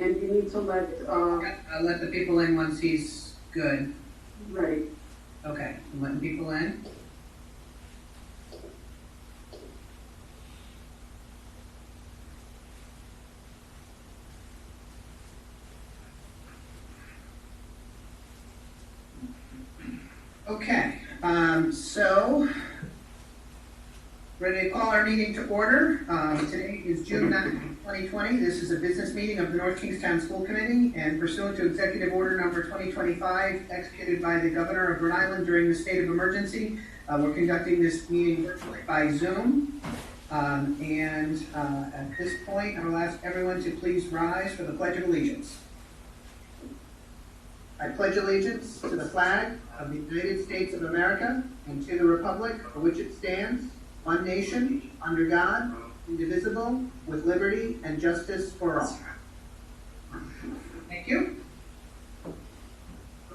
and you need to let, I'll let the people in once he's good. right. Okay, I'm letting people in. Okay, so ready to call our meeting to order. Today is June 9th, 2020. This is a business meeting of the North Kingstown School Committee, and pursuant to Executive Order Number 2025, executed by the Governor of Rhode Island during the state of emergency, we're conducting this meeting virtually by Zoom. At this point, I will ask everyone to please rise for the Pledge of Allegiance. I pledge allegiance to the flag of the United States of America and to the republic for which it stands, one nation, under God, indivisible, with liberty and justice for all. Thank you.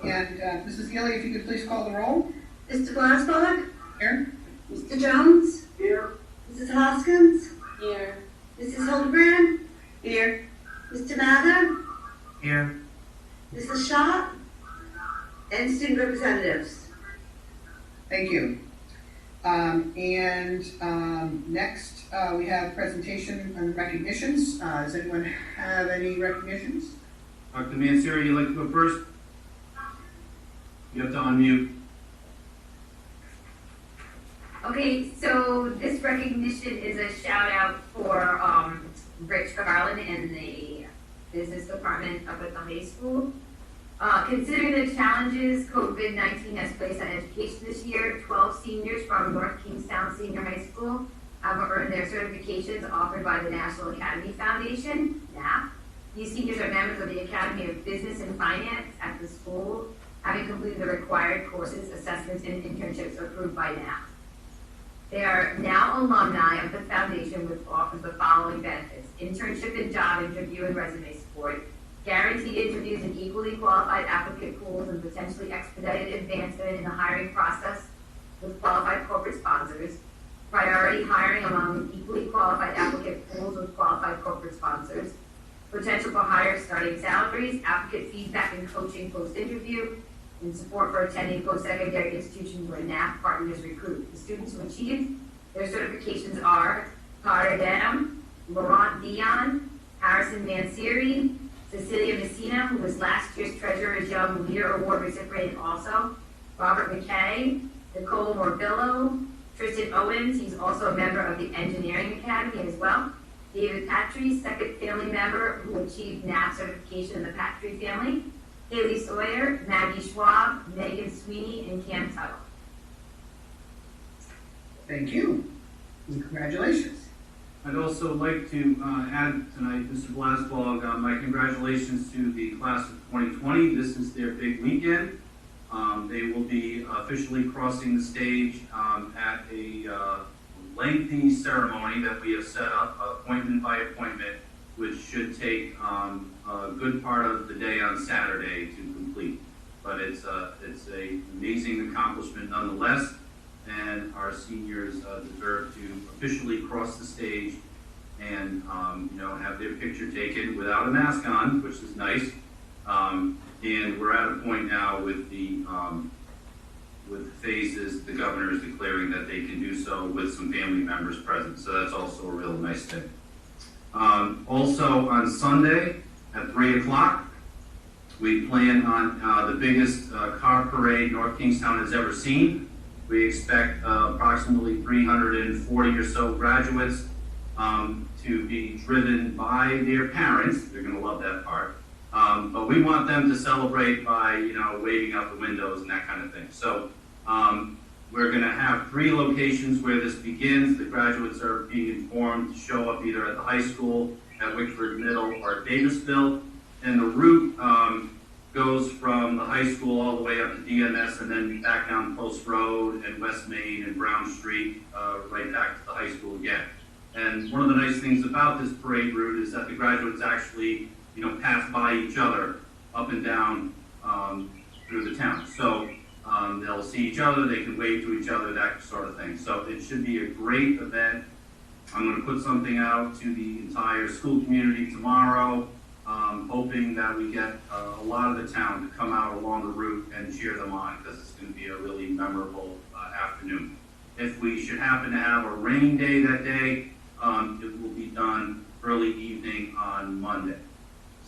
And Mrs. Gilly, if you could please call the roll. Mr. Glassbach? Here. Mr. Jones? Here. Mrs. Hoskins? Here. Mrs. Hildebrand? Here. Mr. Mather? Here. Mrs. Schott? And student representatives. Thank you. Next, we have presentation and recognitions. Does anyone have any recognitions? Dr. Mansouri, you'd like to go first? You have to unmute. Okay, so this recognition is a shout out for Rich Garland and the business department up at the high school. Considering the challenges COVID-19 has placed on education this year, 12 seniors from North Kingstown Senior High School have earned their certifications offered by the National Academy Foundation, NAF. These seniors are members of the Academy of Business and Finance at the school, having completed the required courses, assessments, and internships approved by NAF. They are now alumni of the foundation, which offers the following benefits: internship and job interview and resume support, guaranteed interviews and equally qualified applicant pools, and potentially expedited advancement in the hiring process with qualified corporate sponsors, priority hiring among equally qualified applicant pools with qualified corporate sponsors, potential for higher starting salaries, applicant feedback and coaching post-interview, and support for attending post-secondary institutions where NAF partners recruit. The students who achieved their certifications are Carter Denham, Laurent Dion, Harrison Mansouri, Cecilia Messina, who was last year's Treasurer's Young Leader Award recipient also, Robert McKay, Nicole Morbillo, Tristan Owens, he's also a member of the Engineering Academy as well, David Patry, second family member who achieved NAF certification in the Patry family, Haley Sawyer, Maggie Schwab, Megan Sweeney, and Cam Tuttle. Thank you. And congratulations. I'd also like to add tonight, Mr. Blasbog, my congratulations to the class of 2020. This is their big weekend. They will be officially crossing the stage at a lengthy ceremony that we have set up, appointment by appointment, which should take a good part of the day on Saturday to complete. But it's an amazing accomplishment nonetheless, and our seniors deserve to officially cross the stage and have their picture taken without a mask on, which is nice. And we're at a point now with the phases, the governor is declaring that they can do so with some family members present. So that's also a real nice thing. Also on Sunday at 3 o'clock, we plan on the biggest car parade North Kingstown has ever seen. We expect approximately 340 or so graduates to be driven by their parents. They're going to love that part. But we want them to celebrate by, waving out the windows and that kind of thing. So we're going to have 3 locations where this begins. The graduates are being informed to show up either at the high school, at Wickford Middle, or Davisville. And the route goes from the high school all the way up to DMS and then back down Post Road and West Main and Brown Street, right back to the high school again. And one of the nice things about this parade route is that the graduates actually, pass by each other up and down through the town. So they'll see each other, they can wave to each other, that sort of thing. So it should be a great event. I'm going to put something out to the entire school community tomorrow hoping that we get a lot of the town to come out along the route and cheer them on, because it's going to be a really memorable afternoon. If we should happen to have a rain day that day, it will be done early evening on Monday.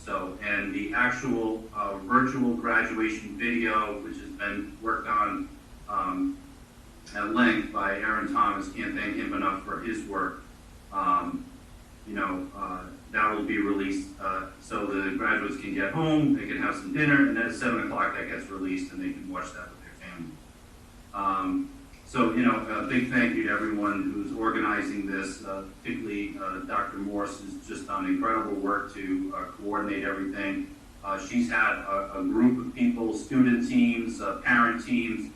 So, and the actual virtual graduation video, which has been worked on at length by Aaron Thomas, can't thank him enough for his work. That will be released so the graduates can get home, they can have some dinner, and then at 7 o'clock that gets released and they can watch that with their family. A big thank you to everyone who's organizing this, particularly Dr. Morse, who's just done incredible work to coordinate everything. She's had a group of people, student teams, parent teams,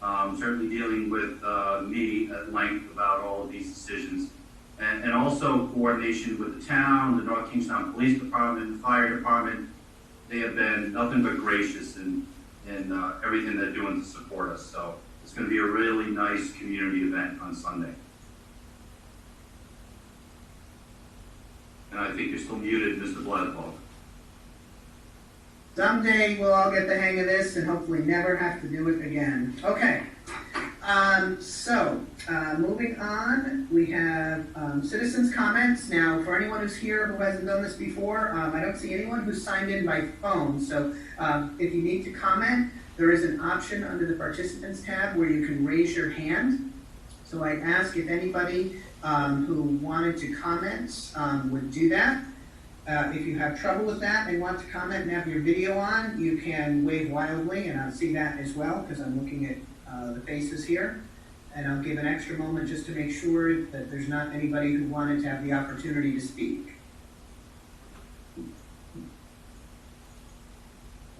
certainly dealing with me at length about all of these decisions. And also coordination with the town, the North Kingstown Police Department, the Fire Department. They have been nothing but gracious in everything they're doing to support us. So it's going to be a really nice community event on Sunday. And I think you're still muted, Mr. Bledball. Someday we'll all get the hang of this and hopefully never have to do it again. Okay. Moving on, we have citizens' comments. Now, for anyone who's here who hasn't done this before, I don't see anyone who's signed in by phone. So if you need to comment, there is an option under the participants tab where you can raise your hand. So I ask if anybody who wanted to comment would do that. If you have trouble with that and want to comment and have your video on, you can wave wildly, and I'll see that as well because I'm looking at the faces here. And I'll give an extra moment just to make sure that there's not anybody who wanted to have the opportunity to speak.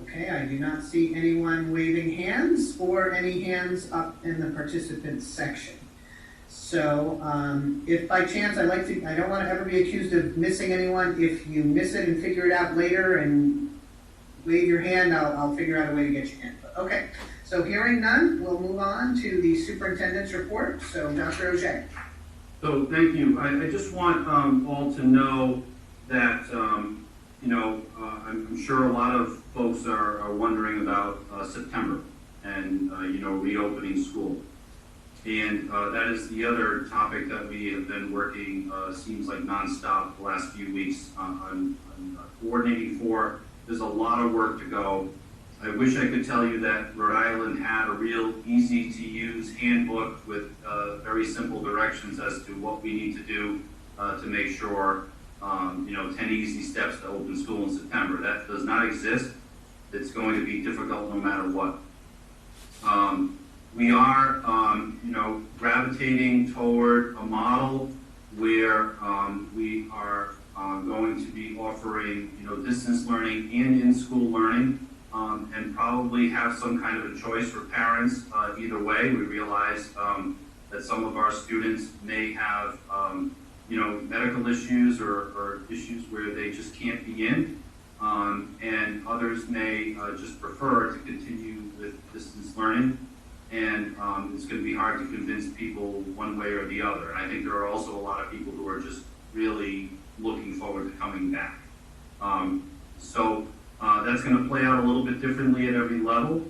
Okay, I do not see anyone waving hands or any hands up in the participants section. So if by chance I don't want to ever be accused of missing anyone. If you miss it and figure it out later and wave your hand, I'll figure out a way to get you in. But okay, so hearing none, we'll move on to the superintendent's report. So Dr. Auger. So thank you. I just want all to know that, I'm sure a lot of folks are wondering about September and, reopening school. And that is the other topic that we have been working, seems like nonstop the last few weeks on coordinating for. There's a lot of work to go. I wish I could tell you that Rhode Island had a real easy to use handbook with very simple directions as to what we need to do to make sure, 10 easy steps to open school in September. That does not exist. It's going to be difficult no matter what. We are, gravitating toward a model where we are going to be offering, distance learning and in-school learning, and probably have some kind of a choice for parents either way. We realize that some of our students may have, medical issues or issues where they just can't be in, and others may just prefer to continue with distance learning. And it's going to be hard to convince people one way or the other. And I think there are also a lot of people who are just really looking forward to coming back. That's going to play out a little bit differently at every level.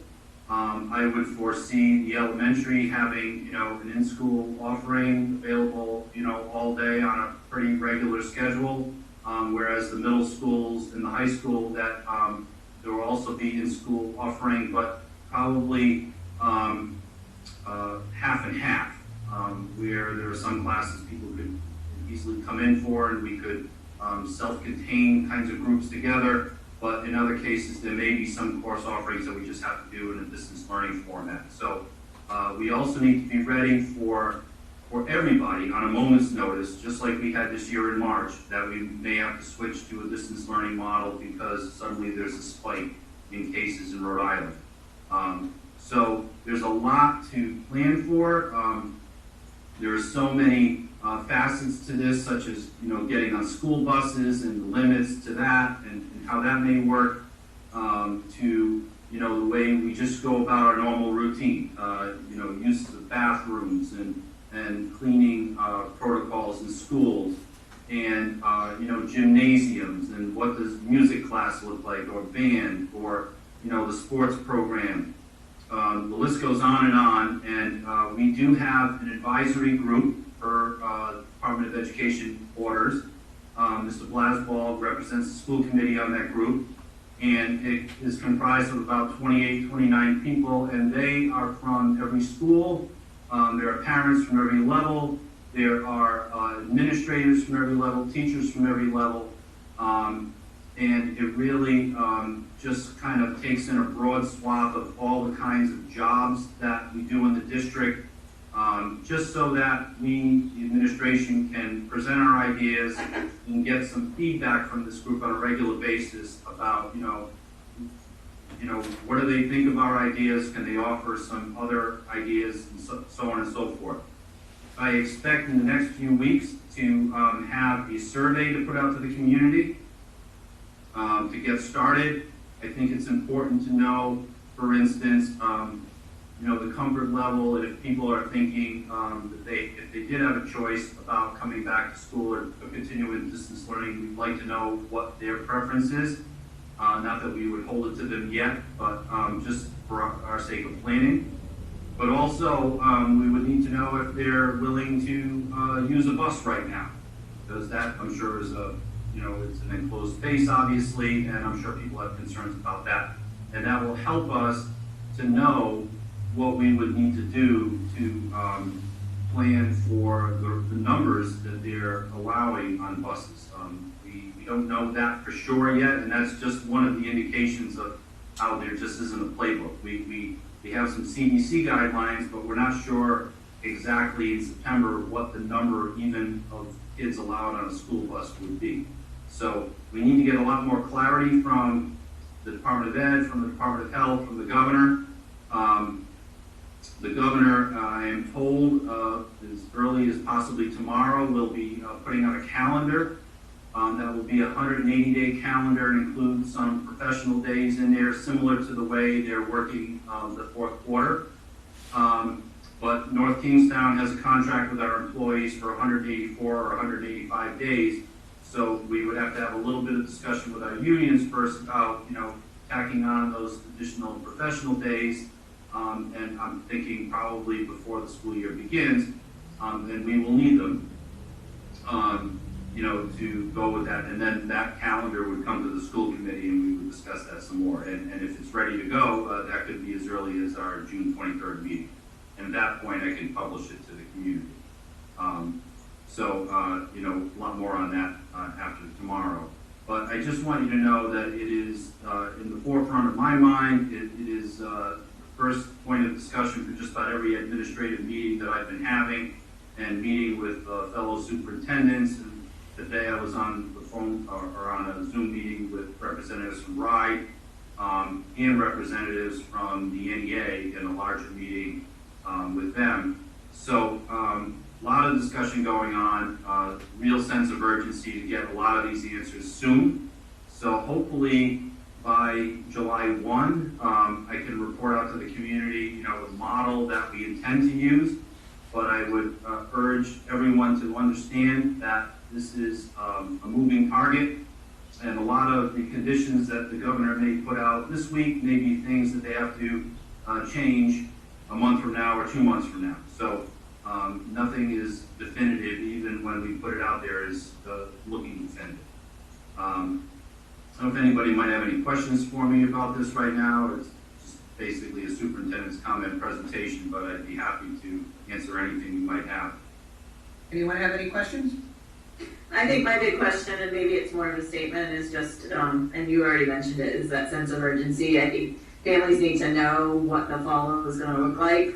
I would foresee the elementary having, an in-school offering available, all day on a pretty regular schedule, whereas the middle schools and the high school that there will also be in-school offering, but probably half and half, where there are some classes people could easily come in for and we could self-contain kinds of groups together, but in other cases there may be some course offerings that we just have to do in a distance learning format. So we also need to be ready for everybody on a moment's notice, just like we had this year in March, that we may have to switch to a distance learning model because suddenly there's a spike in cases in Rhode Island. So there's a lot to plan for. There are so many facets to this, such as getting on school buses and the limits to that, and how that may work. To the way we just go about our normal routine. Use of bathrooms and cleaning protocols in schools. and, gymnasiums, and what does music class look like, or band, or, the sports program. The list goes on, and we do have an advisory group for Department of Education orders. Mr. Blasball represents the school committee on that group, and it is comprised of about 28, 29 people, and they are from every school. There are parents from every level. There are administrators from every level, teachers from every level, and it really just kind of takes in a broad swath of all the kinds of jobs that we do in the district, just so that we, the administration, can present our ideas and get some feedback from this group on a regular basis about, what do they think of our ideas? Can they offer some other ideas, and so on and so forth. I expect in the next few weeks to have a survey to put out to the community to get started. I think it's important to know, for instance, the comfort level, and if people are thinking that if they did have a choice about coming back to school or continuing distance learning, we'd like to know what their preference is. Not that we would hold it to them yet, but just for our sake of planning. But also, we would need to know if they're willing to use a bus right now, because that, I'm sure, is it's an enclosed space, obviously, and I'm sure people have concerns about that. And that will help us to know what we would need to do to plan for the numbers that they're allowing on buses. We don't know that for sure yet, and that's just one of the indications of how there just isn't a playbook. We have some CDC guidelines, but we're not sure exactly in September what the number even of kids allowed on a school bus would be. So we need to get a lot more clarity from the Department of Ed, from the Department of Health, from the governor. The governor, I am told, as early as possibly tomorrow, will be putting out a calendar. That will be a 180-day calendar, and include some professional days in there, similar to the way they're working the fourth quarter. But North Kingstown has a contract with our employees for 184 or 185 days. So we would have to have a little bit of discussion with our unions first about, tacking on those additional professional days. And I'm thinking probably before the school year begins, and we will need them, to go with that. And then that calendar would come to the school committee, and we would discuss that some more. And if it's ready to go, that could be as early as our June 23rd meeting. And at that point, I can publish it to the community. A lot more on that after tomorrow. But I just want you to know that it is in the forefront of my mind. It is the first point of discussion for just about every administrative meeting that I've been having, and meeting with fellow superintendents. And today I was on the phone or on a Zoom meeting with representatives from RIDE and representatives from the NEA in a larger meeting with them. So a lot of discussion going on, real sense of urgency to get a lot of these answers soon. So hopefully by July 1, I can report out to the community, the model that we intend to use. But I would urge everyone to understand that this is a moving target, and a lot of the conditions that the governor may put out this week may be things that they have to change a month from now or 2 months from now. So nothing is definitive, even when we put it out there as looking definitive. I don't know if anybody might have any questions for me about this right now. It's just basically a superintendent's comment presentation, but I'd be happy to answer anything you might have. Anyone have any questions? I think my big question, and maybe it's more of a statement, is just, and you already mentioned it, is that sense of urgency. I think families need to know what the fall is going to look like,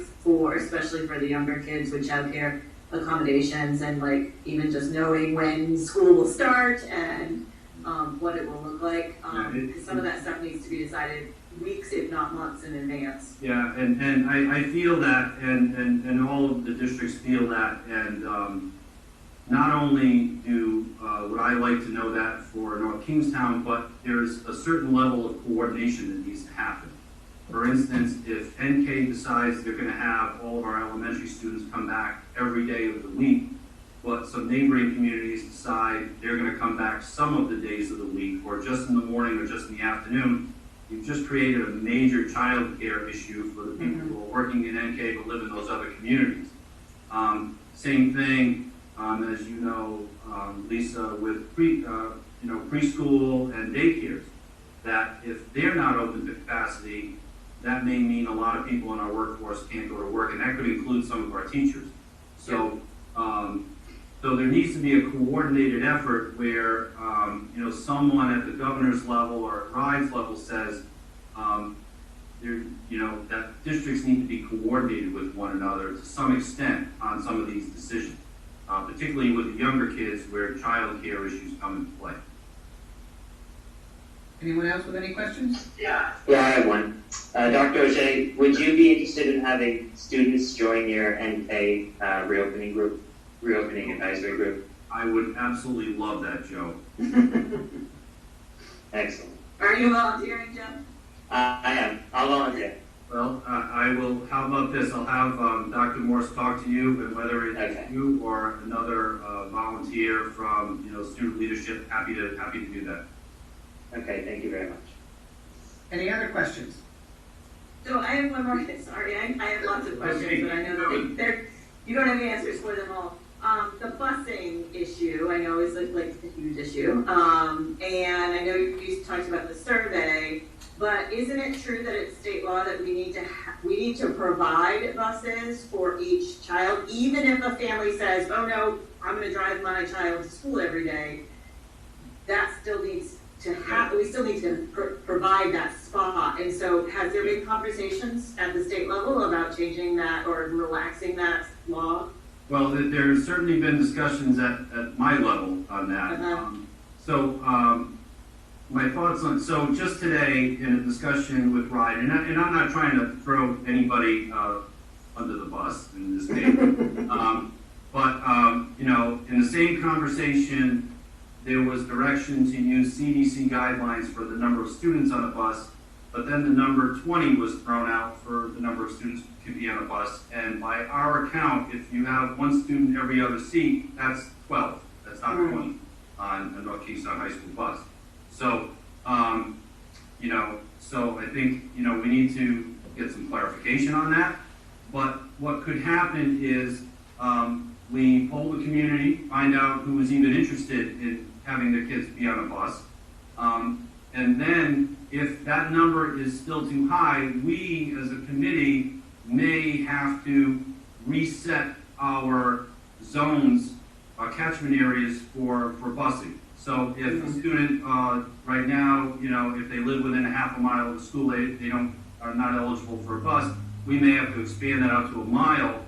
especially for the younger kids with childcare accommodations, and like even just knowing when school will start and what it will look like. Because some of that stuff needs to be decided weeks, if not months, in advance. Yeah, and I feel that, and all of the districts feel that, and not only would I like to know that for North Kingstown, but there's a certain level of coordination that needs to happen. For instance, if NK decides they're going to have all of our elementary students come back every day of the week, but some neighboring communities decide they're gonna come back some of the days of the week, or just in the morning or just in the afternoon, you've just created a major childcare issue for the people who are working in NK but live in those other communities. Same thing, as you know, Lisa, with preschool and daycares, that if they're not open to capacity, that may mean a lot of people in our workforce can't go to work, and that could include some of our teachers. So, so there needs to be a coordinated effort where, someone at the governor's level or at RIDE's level says, that districts need to be coordinated with one another to some extent on some of these decisions, particularly with the younger kids where child care issues come into play. Anyone else with any questions? Yeah, I have one. Dr. O'Shea, would you be interested in having students join your NK reopening advisory group? I would absolutely love that, Joe. Excellent. Are you volunteering, Joe? I am. I'll volunteer. Well, I will, how about this? I'll have Dr. Morse talk to you, and whether it's you or another volunteer from, student leadership, happy to do that. Okay, thank you very much. Any other questions? So I have one more, sorry, I have lots of questions, but I know that you don't have the answers for them all. The busing issue, I know is like a huge issue. And I know you talked about the survey, but isn't it true that it's state law that we need to provide buses for each child, even if a family says, oh no, I'm going to drive my child to school every day? That still needs to happen. We still need to provide that spot. And so has there been conversations at the state level about changing that or relaxing that law? Well, there's certainly been discussions at my level on that. My thoughts on, so just today in a discussion with RIDE, and I'm not trying to throw anybody under the bus in this case, but in the same conversation, there was direction to use CDC guidelines for the number of students on a bus, but then the number 20 was thrown out for the number of students who could be on a bus. And by our account, if you have one student every other seat, that's 12. That's not 20 on a North Kingstown High School bus. So, so I think, we need to get some clarification on that. But what could happen is we poll the community, find out who is even interested in having their kids be on a bus. And then if that number is still too high, we as a committee may have to reset our zones, our catchment areas for busing. So if a student right now, if they live within a half a mile of the school, they are not eligible for a bus, we may have to expand that out to a mile,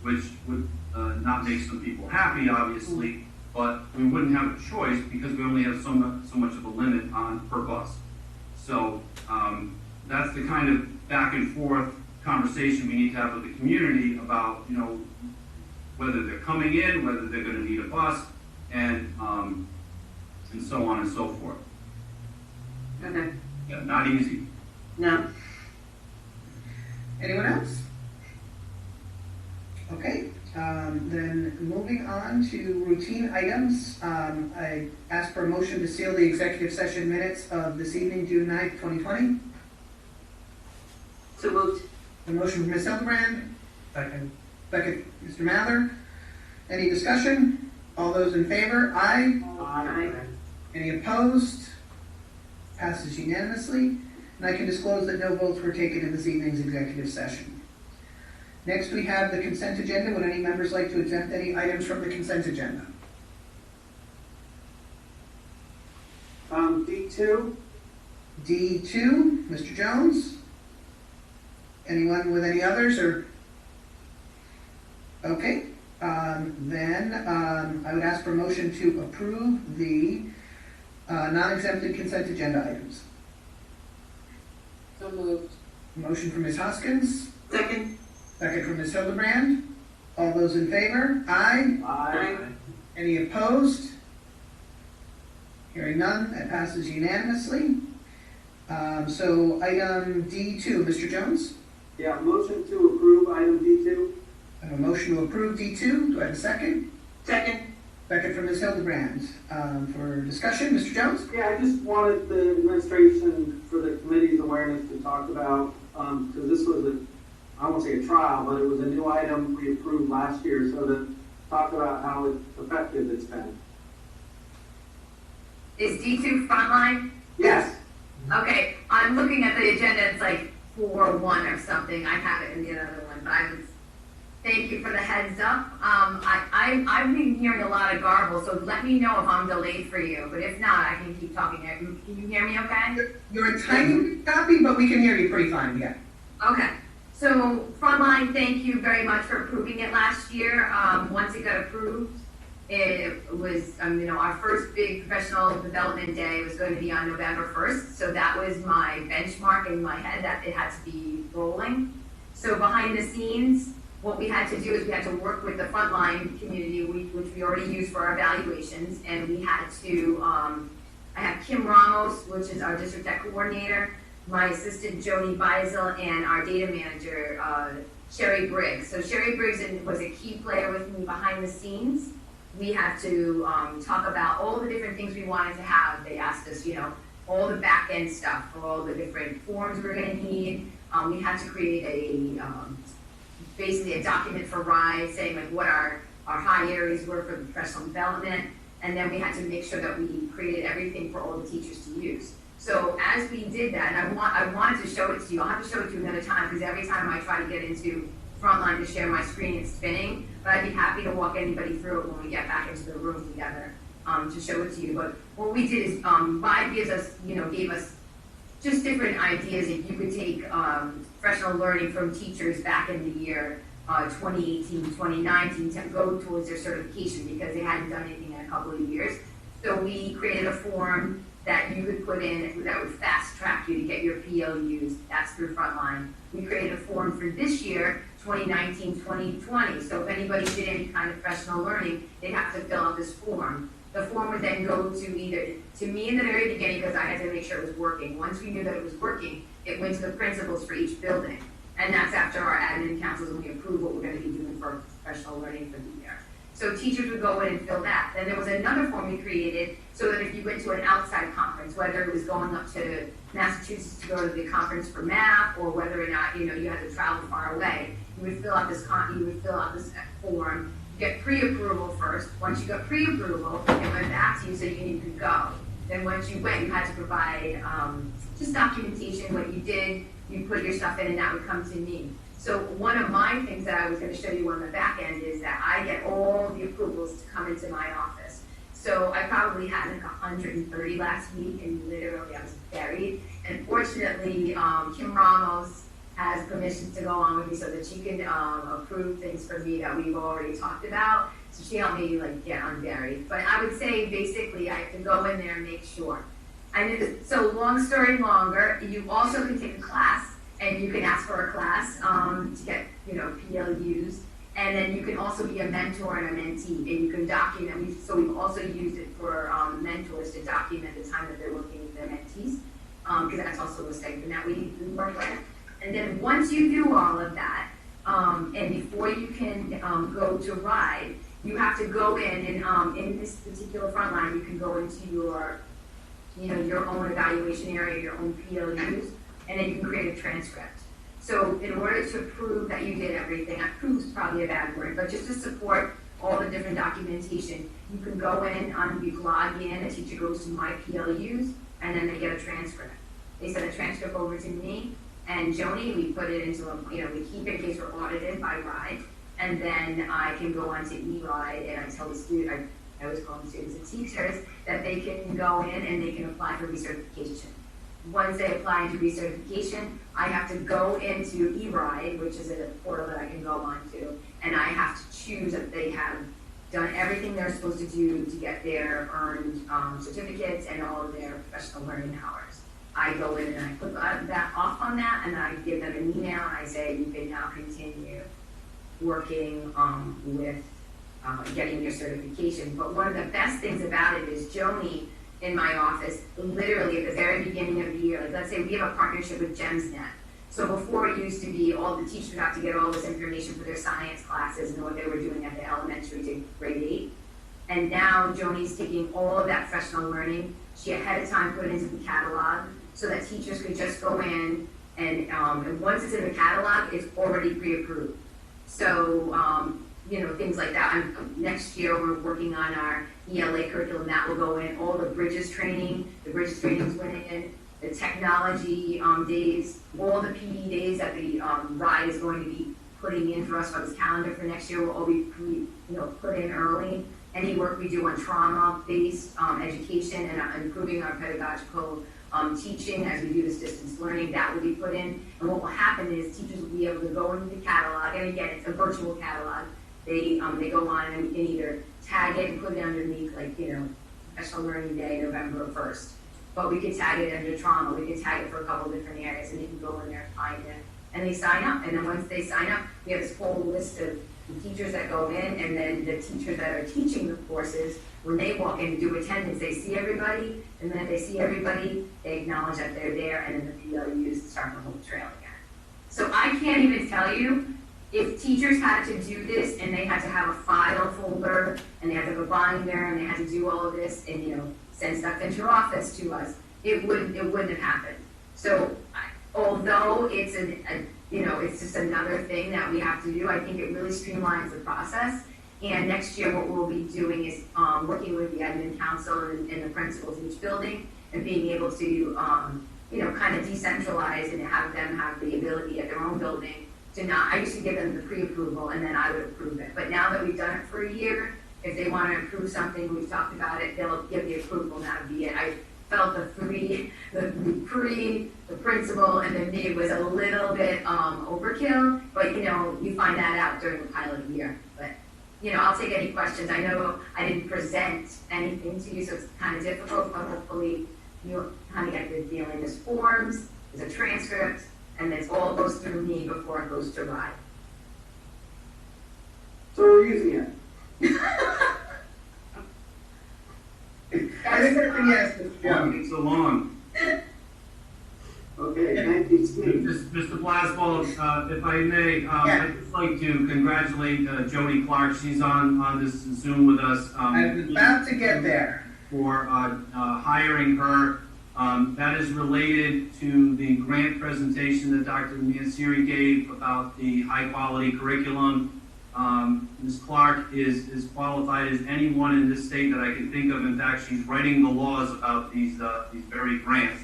which would not make some people happy, obviously, but we wouldn't have a choice because we only have so much of a limit on per bus. So that's the kind of back and forth conversation we need to have with the community about, whether they're coming in, whether they're going to need a bus, and so on and so forth. Okay. Yeah, not easy. No. Anyone else? Okay, then moving on to routine items. I ask for a motion to seal the executive session minutes of this evening, June 9th, 2020. So moved. A motion from Ms. Hildebrand. Second. Second, Mr. Mather. Any discussion? All those in favor? Aye. Aye. Any opposed? Passes unanimously. And I can disclose that no votes were taken in this evening's executive session. Next, we have the consent agenda. Would any members like to exempt any items from the consent agenda? D2. D2, Mr. Jones? Anyone with any others, or? Okay, then I would ask for a motion to approve the non-exempted consent agenda items. So moved. Motion from Ms. Hoskins, Second. second from Ms. Hildebrand. All those in favor? Aye. Aye. Any opposed? Hearing none, that passes unanimously. So item D2, Mr. Jones? Yeah, motion to approve item D2. I have a motion to approve D2. Do I have a second? Second. Second from Ms. Hildebrand. For discussion, Mr. Jones? Yeah, I just wanted the administration for the committee's awareness to talk about, because this was I won't say a trial, but it was a new item we approved last year, so to talk about how effective it's been. Is D2 frontline? Yes. Okay, I'm looking at the agenda, it's like 4-1 or something, I have it in the other one, but thank you for the heads up. I've been hearing a lot of garble, so let me know if I'm delayed for you, but if not, I can keep talking. Can you hear me okay? You're a tiny copy, but we can hear you pretty fine, yeah. Okay, so Frontline, thank you very much for approving it last year. Once it got approved, it was, our first big professional development day was going to be on November 1st, so that was my benchmark in my head that it had to be rolling. So behind the scenes, what we had to do is we had to work with the frontline community, which we already use for our evaluations, and we had to, I have Kim Ramos, which is our district tech coordinator, my assistant Joni Beisel, and our data manager, Sherry Briggs. So Sherry Briggs was a key player with me behind the scenes. We had to talk about all the different things we wanted to have. They asked us, all the back end stuff for all the different forms we're gonna need. We had to create basically a document for RISE saying like what our high areas were for professional development, and then we had to make sure that we created everything for all the teachers to use. So as we did that, and I wanted to show it to you, I'll have to show it to you another time because every time I try to get into Frontline to share my screen, it's spinning, but I'd be happy to walk anybody through it when we get back into the room together to show it to you. But what we did is Vibe gave us just different ideas. If you could take professional learning from teachers back in the year 2018, 2019 to go towards their certification because they hadn't done anything in a couple of years. So we created a form that you could put in that would fast track you to get your PLUs. That's through Frontline. We created a form for this year, 2019, 2020. So if anybody did any kind of professional learning, they'd have to fill out this form. The form would then go to either to me in the very beginning because I had to make sure it was working. Once we knew that it was working, it went to the principals for each building. And that's after our admin councils and we approved what we're going to be doing for professional learning for the year. So teachers would go in and fill that. Then there was another form we created so that if you went to an outside conference, whether it was going up to Massachusetts to go to the conference for math or whether or not you had to travel far away, you would fill out this form. Get pre-approval first. Once you got pre-approval, it went back to you so you could go. Then once you went, you had to provide just documentation, what you did, you put your stuff in, and that would come to me. So one of my things that I was going to show you on the back end is that I get all the approvals to come into my office. So I probably had like 130 last week, and literally I was buried. And fortunately, Kim Ramos has permission to go on with me so that she can approve things for me that we've already talked about. So she helped me get unburied. But I would say basically I can go in there and make sure. So long story longer, you also can take a class and you can ask for a class to get PLUs. And then you can also be a mentor and a mentee, and you can document. So we've also used it for mentors to document the time that they're working with their mentees, because that's also a segment that we work with. And then once you do all of that, and before you can go to RIDE, you have to go in and in this particular Frontline, you can go into your own evaluation area, your own PLUs, and then you can create a transcript. So in order to prove that you did everything, prove's probably a bad word, but just to support all the different documentation, you can go in, you can log in, a teacher goes to my PLUs, and then they get a transcript. They send a transcript over to me, and Joni, we put it into we keep it in case we're audited by RIDE, and then I can go on to eRIDE, and I tell the student, I always call them students and teachers, that they can go in and they can apply for recertification. Once they apply into recertification, I have to go into eRIDE, which is a portal that I can go on to, and I have to choose if they have done everything they're supposed to do to get their earned certificates and all of their professional learning hours. I go in and I put that off on that, and I give them an email, and I say, you can now continue working with getting your certification. But one of the best things about it is Joni in my office, literally at the very beginning of the year, let's say we have a partnership with GemsNet. So before it used to be all the teachers would have to get all this information for their science classes and what they were doing at the elementary to grade 8. And now Joni's taking all of that professional learning, she ahead of time put it into the catalog so that teachers could just go in and once it's in the catalog, it's already pre-approved. So, things like that. Next year, we're working on our ELA curriculum that will go in, all the Bridges training, the Bridges trainings went in, the technology days, all the PD days that the RIDE is going to be putting in for us on this calendar for next year will all be put in early. Any work we do on trauma-based education and improving our pedagogical teaching as we do this distance learning, that will be put in. And what will happen is teachers will be able to go into the catalog, and again, it's a virtual catalog. They go on and either tag it and put it underneath, Professional Learning Day, November 1st. But we could tag it under trauma. We could tag it for a couple different areas, and they can go in there and find it. And they sign up, and then once they sign up, we have this whole list of the teachers that go in, and then the teachers that are teaching the courses, when they walk in and do attendance, they see everybody, and then if they see everybody, they acknowledge that they're there, and then the PLUs start the whole trail again. So I can't even tell you, if teachers had to do this, and they had to have a file folder, and they had to have a binder, and they had to do all of this, and send stuff into your office to us, it wouldn't have happened. So although it's it's just another thing that we have to do, I think it really streamlines the process. And next year, what we'll be doing is working with the admin council and the principals in each building, and being able to kind of decentralize and have them have the ability at their own building to not. I used to give them the pre-approval, and then I would approve it. But now that we've done it for a year, if they want to approve something, we've talked about it, they'll give the approval, and that would be it. I felt the principal, and then me was a little bit overkill, but you find that out during the pilot year. But I'll take any questions. I know I didn't present anything to you, so it's kind of difficult, but hopefully you kind of get the feeling. There's forms, there's a transcript, and it all goes through me before it goes to RIDE. So we're using it. I think that's a yes, Mr. Jones. It's so long. Okay, thank you, Steve. Mr. Blaswell, if I may, I'd just like to congratulate Joni Clark. She's on this Zoom with us. I was about to get there. For hiring her. That is related to the grant presentation that Dr. Mansiri gave about the high-quality curriculum. Ms. Clark is qualified as anyone in this state that I can think of. In fact, she's writing the laws about these very grants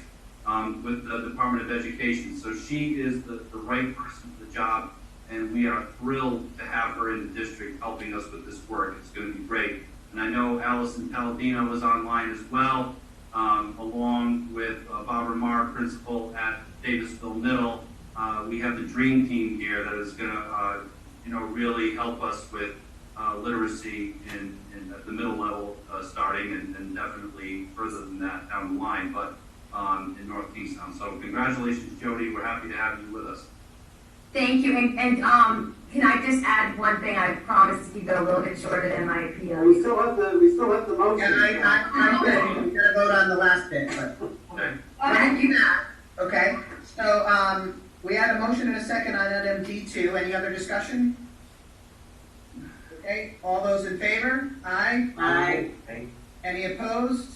with the Department of Education. So she is the right person for the job, and we are thrilled to have her in the district helping us with this work. It's going to be great. And I know Allison Palladino is online as well, along with Barbara Marr, principal at Davisville Middle. We have the dream team here that is going to really help us with literacy at the middle level starting, and definitely further than that down the line, but in North Kingstown. So congratulations, Jody. We're happy to have you with us. Thank you. And can I just add one thing? I promise to keep it a little bit shorter than my appeal. We still have the motion. Yeah, I'm good. We're gonna vote on the last bit, but. Okay. Thank you, Matt. Okay, so, we had a motion and a second on item D2. Any other discussion? Okay, all those in favor? Aye. Aye. Any opposed?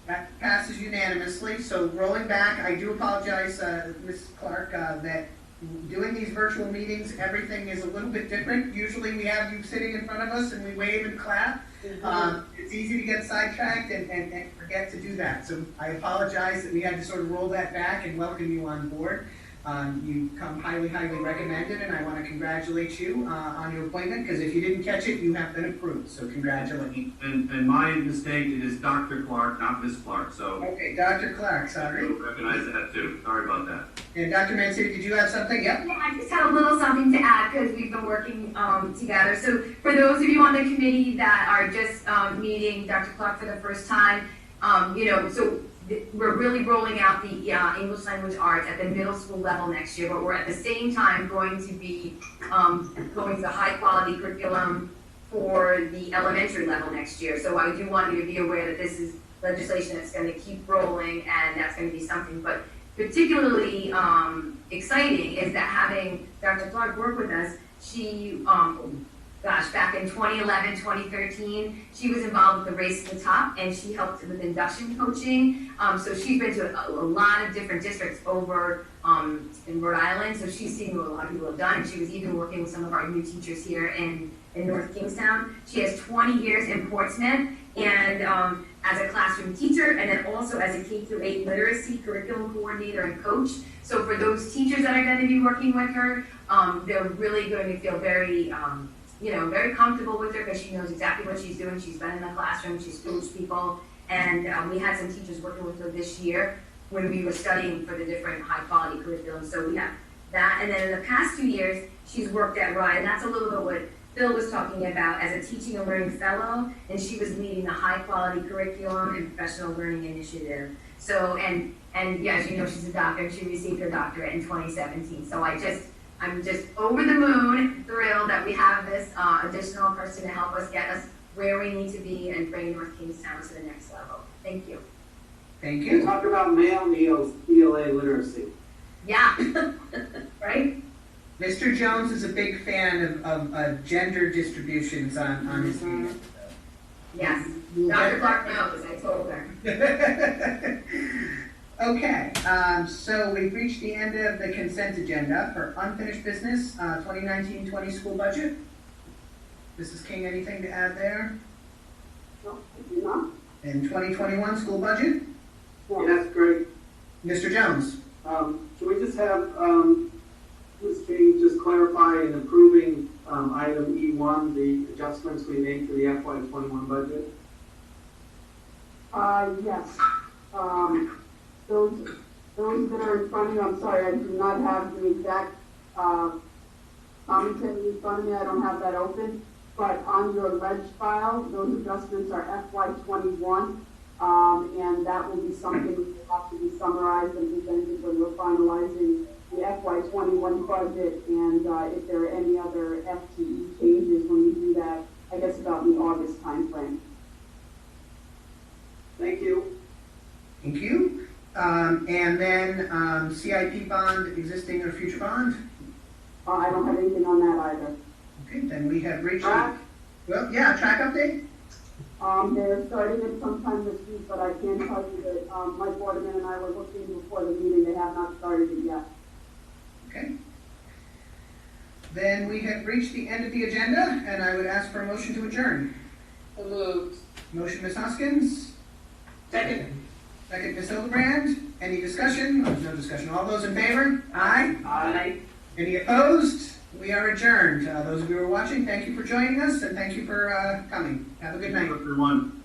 That passes unanimously. So rolling back, I do apologize, Ms. Clark, that doing these virtual meetings, everything is a little bit different. Usually we have you sitting in front of us and we wave and clap. It's easy to get sidetracked and forget to do that. So I apologize that we had to sort of roll that back and welcome you on board. You come highly, highly recommended, and I want to congratulate you on your appointment, because if you didn't catch it, you have been approved, so congratulations. And my mistake, it is Dr. Clark, not Ms. Clark, so Okay, Dr. Clark, sorry. you'll recognize that too. Sorry about that. And Dr. Mansiri, did you have something? Yep. Yeah, I just had a little something to add because we've been working together. So for those of you on the committee that are just meeting Dr. Clark for the first time, we're really rolling out the English language arts at the middle school level next year, but we're at the same time going to be going to the high quality curriculum for the elementary level next year. So I do want you to be aware that this is legislation that's going to keep rolling, and that's going to be something. But particularly exciting is that having Dr. Clark work with us, she back in 2011, 2013, she was involved with the Race to the Top, and she helped with induction coaching. So she's been to a lot of different districts over in Rhode Island, so she's seen what a lot of people have done, and she was even working with some of our new teachers here in North Kingstown. She has 20 years in Portsmouth, and as a classroom teacher, and then also as a K-8 literacy curriculum coordinator and coach. So for those teachers that are going to be working with her, they're really going to feel very, very comfortable with her because she knows exactly what she's doing. She's been in the classroom, she's coached people, and we had some teachers working with her this year when we were studying for the different high-quality curriculums. So we have that, and then in the past 2 years, she's worked at RIDE, and that's a little bit what Phil was talking about as a teaching and learning fellow, and she was leading the high-quality curriculum and professional learning initiative. So, and yeah, as you know, she's a doctor, and she received her doctorate in 2017. So I'm just over the moon, thrilled that we have this additional person to help us get us where we need to be and bring North Kingstown to the next level. Thank you. Thank You you. talk about male ELA literacy. Yeah, right? Mr. Jones is a big fan of gender distributions on his meeting. Yes. We'll Dr. get- Clark knows, I told her. Okay, so we've reached the end of the consent agenda for unfinished business, 2019-20 school budget. Mrs. King, anything to add there? No, I do not. And 2021 school budget? Yes, great. Mr. Jones? Can we just have, Ms. King just clarify in approving, item E1, the adjustments we made to the FY21 budget? Yes. Those that are in front of you, I'm sorry, I do not have the exact, commentary in front of me, I don't have that open. But on your ledge file, those adjustments are FY21, and that will be something that will have to be summarized and presented when we're finalizing the FY21 budget, and if there are any other FTE changes when we do that, I guess about the August timeframe. Thank you. Thank you. And then CIP bond, existing or future bond? I don't have anything on that either. Okay, then we have reached. Track? Well, yeah, track update? They're starting it sometime this week, but I can tell you that, Mike Waterman and I were looking before the meeting, they have not started it yet. Okay. Then we have reached the end of the agenda, and I would ask for a motion to adjourn. So moved. Motion, Ms. Hoskins? Second. Second, Ms. Hildebrand. Any discussion? There's no discussion. All those in favor? Aye. Aye. Any opposed? We are adjourned. Those of you who are watching, thank you for joining us, and thank you for coming. Have a good night. Everyone.